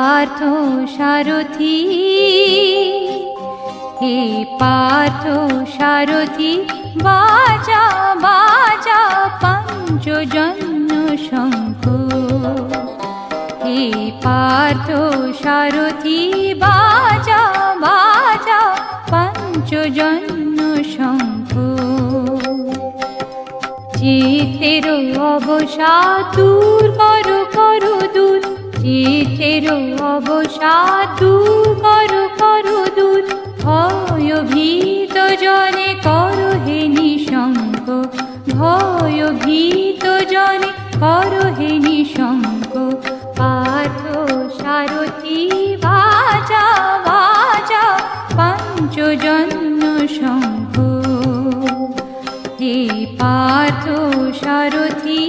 পার্থ সারথি, হে পার্থ সারথি, বাজা বাজা পঞ্চজন্য শঙ্খ। হে পার্থ সারথি, বাজা বাজা পঞ্চজন্য শঙ্খ। চিতের অবসাদ দূর করো করো দূর, চিতের অবসাদ দূর করো করো দূর। ভয় ভীত জনে করো হে নিঃশঙ্ক, ভয় ভীত জনে করো হে নিঃশঙ্ক। পার্থ সারথি, বাজা বাজা পঞ্চজন্য শঙ্খ। হে পার্থ সারথি,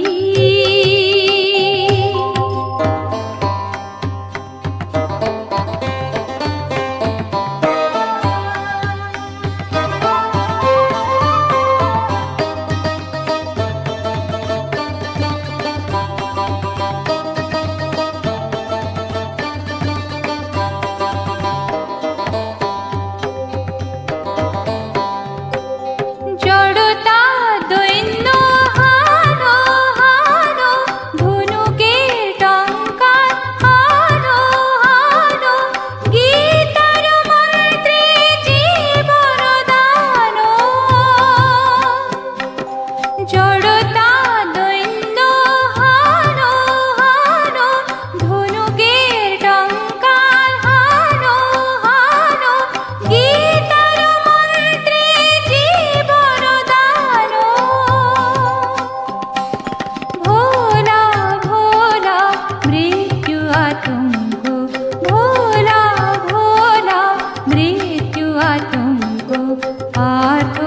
পার্থ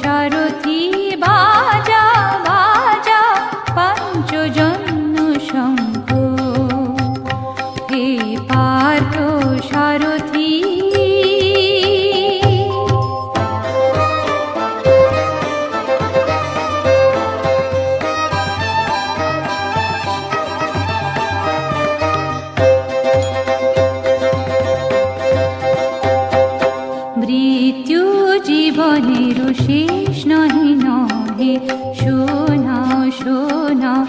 সারথি, বাজা বাজা পঞ্চজন্য শঙ্খ। হে পার্থ সারথি, মৃত্যু জীবনের শেষ নহে নহে, শোনাও শোনাও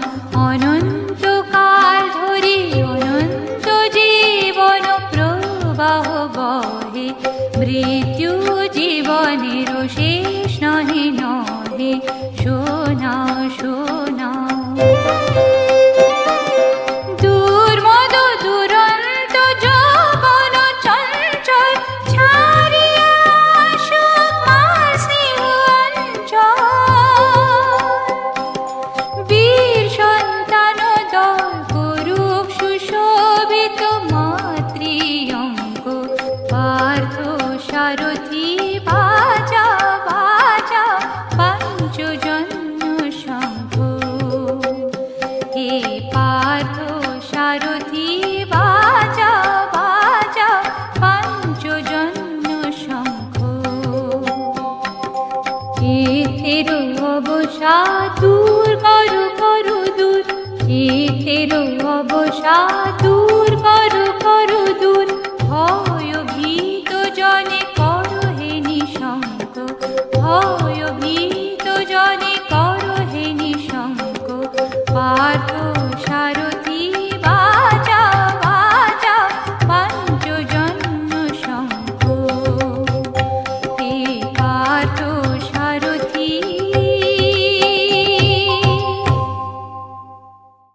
অনন্তকাল ধরে অনন্ত জীবন প্রবাহ বহে। মৃত্যু জীবনের শেষ নহে নহে, শোনাও শোনাও। সারথি, বাজা বাজা পঞ্চজন্য শঙ্খ। হে পার্থ সারথি, বাজা বাজা পঞ্চজন্য শঙ্খ। চিতের অবসাদ দূর করো করো দূর, চিতের